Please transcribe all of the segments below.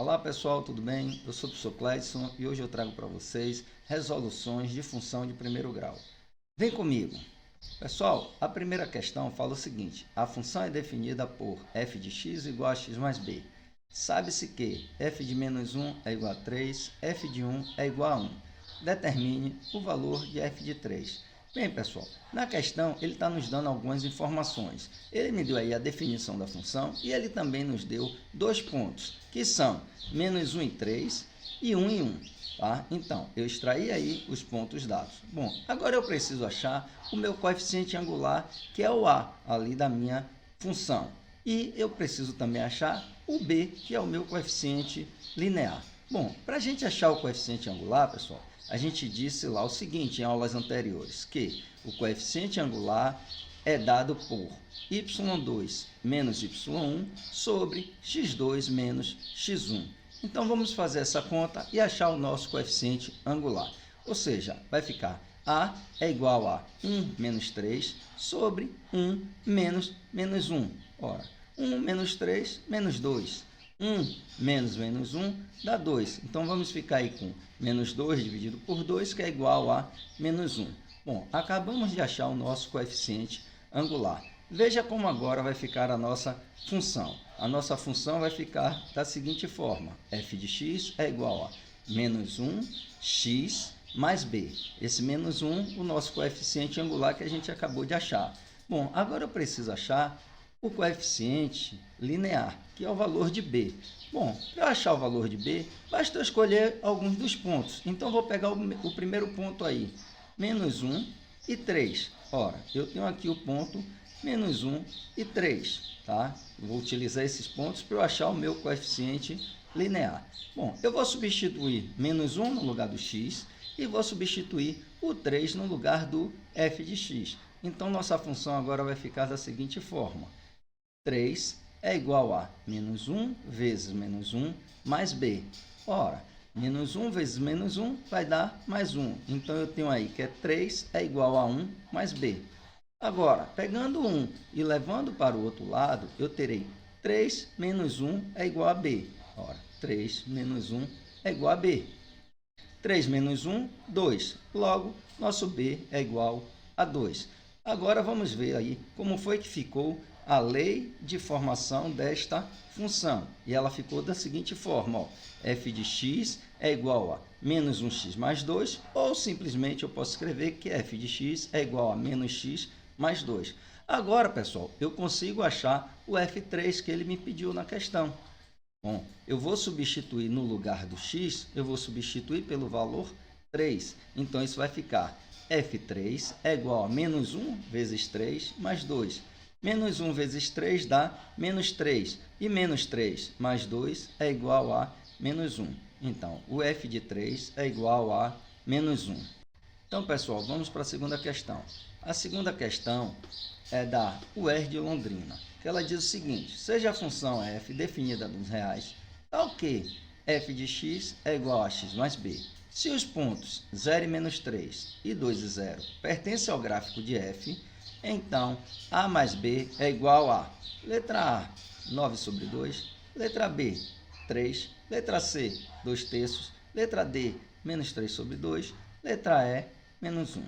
Olá pessoal, tudo bem? Eu sou o professor Cleidson e hoje eu trago para vocês resoluções de função de primeiro grau. Vem comigo! Pessoal, a primeira questão fala o seguinte: a função é definida por f de x igual a x mais b. Sabe-se que f de menos 1 é igual a 3, f de 1 é igual a 1. Determine o valor de f de 3. Bem, pessoal, na questão ele está nos dando algumas informações. Ele me deu aí a definição da função e ele também nos deu dois pontos, que são menos 1 e 3 e 1 e 1. Tá? Então, eu extraí aí os pontos dados. Bom, agora eu preciso achar o meu coeficiente angular, que é o a, ali da minha função. E eu preciso também achar o b, que é o meu coeficiente linear. Bom, para a gente achar o coeficiente angular, pessoal, a gente disse lá o seguinte em aulas anteriores, que o coeficiente angular é dado por y2 menos y1 sobre x2 menos x1. Então, vamos fazer essa conta e achar o nosso coeficiente angular. Ou seja, vai ficar a é igual a 1 menos 3 sobre 1 menos 1. Ora, 1 menos 3 menos 2. 1 menos 1 dá 2. Então, vamos ficar aí com menos 2 dividido por 2, que é igual a menos 1. Bom, acabamos de achar o nosso coeficiente angular. Veja como agora vai ficar a nossa função. A nossa função vai ficar da seguinte forma: f de x é igual a menos 1x mais b. Esse menos 1, o nosso coeficiente angular que a gente acabou de achar. Bom, agora eu preciso achar o coeficiente linear, que é o valor de b. Bom, para eu achar o valor de b, basta eu escolher alguns dos pontos. Então, vou pegar o primeiro ponto aí, menos 1 e 3. Ora, eu tenho aqui o ponto menos 1 e 3. Tá? Vou utilizar esses pontos para eu achar o meu coeficiente linear. Bom, eu vou substituir menos 1 no lugar do x e vou substituir o 3 no lugar do f de x. Então, nossa função agora vai ficar da seguinte forma: 3 é igual a menos 1 vezes menos 1 mais b. Ora, menos 1 vezes menos 1 vai dar mais 1. Então, eu tenho aí que 3 é igual a 1 mais b. Agora, pegando 1 e levando para o outro lado, eu terei 3 menos 1 é igual a b. Ora, 3 menos 1 é igual a b. 3 menos 1, 2. Logo, nosso b é igual a 2. Agora, vamos ver aí como foi que ficou a lei de formação desta função. E ela ficou da seguinte forma: ó, f de x é igual a menos 1x mais 2, ou simplesmente eu posso escrever que f de x é igual a menos x mais 2. Agora, pessoal, eu consigo achar o f3 que ele me pediu na questão. Bom, eu vou substituir no lugar do x, eu vou substituir pelo valor 3. Então, isso vai ficar f3 é igual a menos 1 vezes 3 mais 2. Menos 1 vezes 3 dá menos 3. E menos 3 mais 2 é igual a menos 1. Então, o f de 3 é igual a menos 1. Então, pessoal, vamos para a segunda questão. A segunda questão é da UERJ de Londrina, que ela diz o seguinte: seja a função f definida nos reais, tal que f de x é igual a x mais b. Se os pontos 0 e menos 3 e 2 e 0 pertencem ao gráfico de f, então, a mais b é igual a letra A, 9 sobre 2, letra B, 3, letra C, 2/3, letra D, menos 3 sobre 2, letra E, menos 1.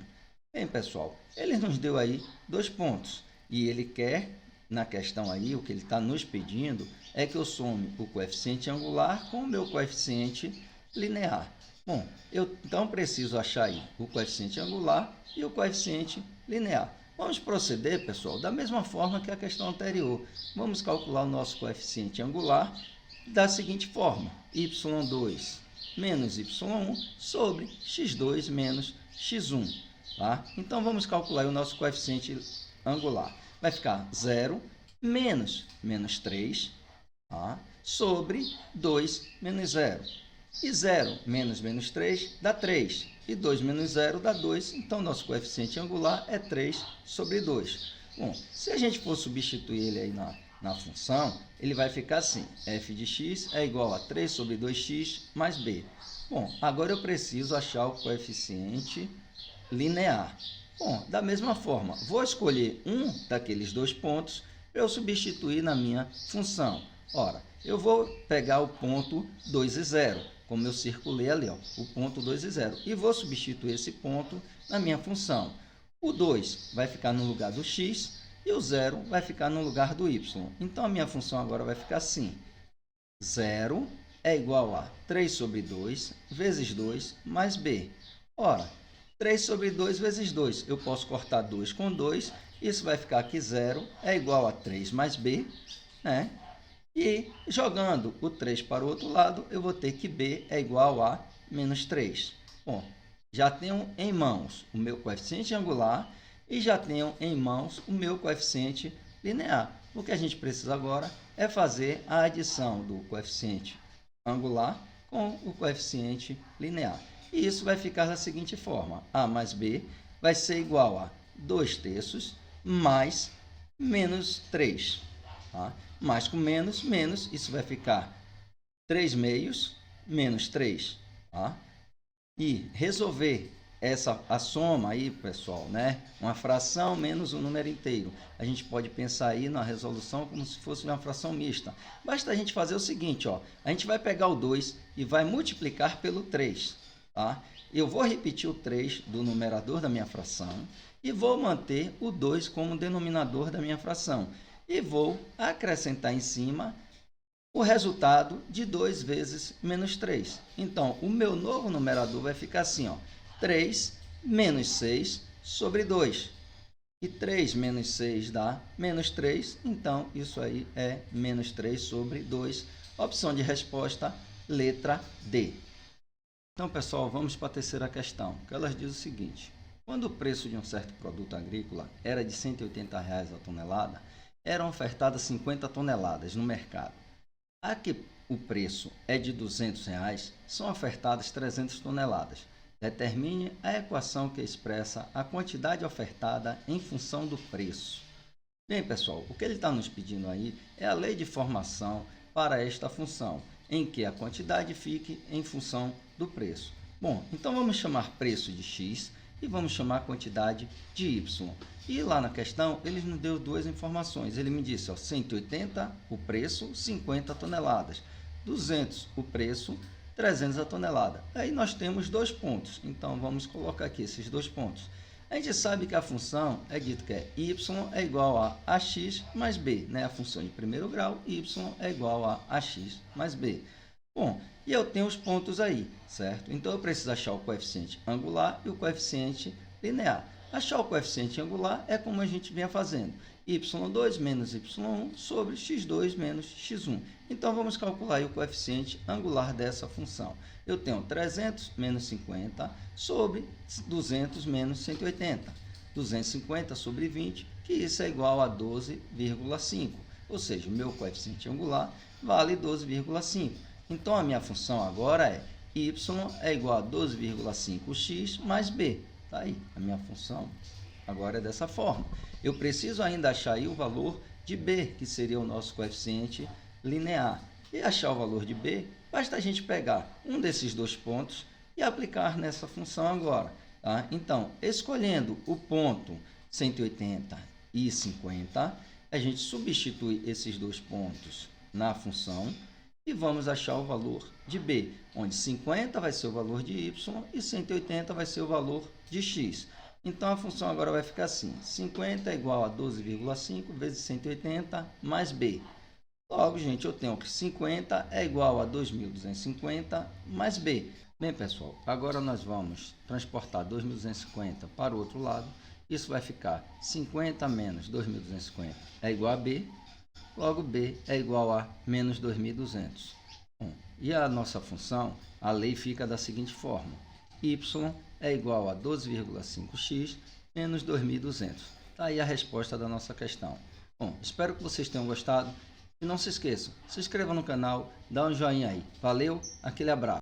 Bem, pessoal, ele nos deu aí dois pontos e ele quer, na questão aí, o que ele está nos pedindo é que eu some o coeficiente angular com o meu coeficiente linear. Bom, eu então preciso achar aí o coeficiente angular e o coeficiente linear. Vamos proceder, pessoal, da mesma forma que a questão anterior. Vamos calcular o nosso coeficiente angular da seguinte forma: y2 menos y1 sobre x2 menos x1. Tá? Então, vamos calcular o nosso coeficiente angular. Vai ficar 0 menos 3 tá? Sobre 2 menos 0. E 0 menos 3 dá 3. E 2 menos 0 dá 2. Então, nosso coeficiente angular é 3 sobre 2. Bom, se a gente for substituir ele aí na função, ele vai ficar assim: f de x é igual a 3 sobre 2x mais b. Bom, agora eu preciso achar o coeficiente linear. Bom, da mesma forma, vou escolher um daqueles dois pontos para eu substituir na minha função. Ora, Eu vou pegar o ponto 2 e 0, como eu circulei ali, ó, o ponto 2 e 0, e vou substituir esse ponto na minha função. O 2 vai ficar no lugar do x e o 0 vai ficar no lugar do y. Então, a minha função agora vai ficar assim. 0 é igual a 3 sobre 2 vezes 2 mais b. Ora, 3 sobre 2 vezes 2, eu posso cortar 2 com 2, isso vai ficar que 0 é igual a 3 mais b, né? E jogando o 3 para o outro lado, eu vou ter que b é igual a menos 3. Bom, já tenho em mãos o meu coeficiente angular e já tenho em mãos o meu coeficiente linear. O que a gente precisa agora é fazer a adição do coeficiente angular com o coeficiente linear. E isso vai ficar da seguinte forma. A mais b vai ser igual a 2 terços mais menos 3. Tá? Mais com menos, menos, isso vai ficar 3 meios menos 3. Tá? E resolver a soma aí, pessoal, né? Uma fração menos um número inteiro. A gente pode pensar aí na resolução como se fosse uma fração mista. Basta a gente fazer o seguinte, ó. A gente vai pegar o 2 e vai multiplicar pelo 3. Tá? Eu vou repetir o 3 do numerador da minha fração e vou manter o 2 como denominador da minha fração. E vou acrescentar em cima o resultado de 2 vezes menos 3. Então, o meu novo numerador vai ficar assim, ó, 3 menos 6 sobre 2. E 3 menos 6 dá menos 3, então isso aí é menos 3 sobre 2. Opção de resposta, letra D. Então, pessoal, vamos para a terceira questão, que ela diz o seguinte. Quando o preço de um certo produto agrícola era de R$ 180 a tonelada, eram ofertadas 50 toneladas no mercado. A que o preço é de R$ 200, são ofertadas 300 toneladas. Determine a equação que expressa a quantidade ofertada em função do preço. Bem, pessoal, o que ele está nos pedindo aí é a lei de formação para esta função, em que a quantidade fique em função do preço. Bom, então vamos chamar preço de x e vamos chamar a quantidade de y. E lá na questão, ele nos deu duas informações. Ele me disse, ó, 180 o preço, 50 toneladas. 200 o preço, 300 a tonelada. Aí nós temos 2 pontos. Então, vamos colocar aqui esses 2 pontos. A gente sabe que a função é dito que é y é igual a ax mais b, né? A função de primeiro grau, y é igual a ax mais b. Bom, e eu tenho os pontos aí, certo? Então, eu preciso achar o coeficiente angular e o coeficiente linear. Achar o coeficiente angular é como a gente vinha fazendo. y2 menos y1 sobre x2 menos x1. Então, vamos calcular aí o coeficiente angular dessa função. Eu tenho 300 menos 50 sobre 200 menos 180. 250 sobre 20, que isso é igual a 12,5. Ou seja, o meu coeficiente angular vale 12,5. Então, a minha função agora é y é igual a 12,5x mais b. Tá aí, a minha função agora é dessa forma. Eu preciso ainda achar aí o valor de b, que seria o nosso coeficiente linear. E achar o valor de b, basta a gente pegar um desses 2 pontos e aplicar nessa função agora. Tá? Então, escolhendo o ponto 180 e 50, a gente substitui esses 2 pontos na função e vamos achar o valor de b, onde 50 vai ser o valor de y e 180 vai ser o valor de x. Então, a função agora vai ficar assim, 50 é igual a 12,5 vezes 180 mais b. Logo, gente, eu tenho que 50 é igual a 2.250 mais b. Bem, pessoal, agora nós vamos transportar 2.250 para o outro lado. Isso vai ficar 50 menos 2.250 é igual a b. Logo, b é igual a menos 2.200. E a nossa função, a lei fica da seguinte forma. Y é igual a 12,5x menos 2.200. Está aí a resposta da nossa questão. Bom, espero que vocês tenham gostado. E não se esqueçam, se inscreva no canal, dá um joinha aí. Valeu, aquele abraço.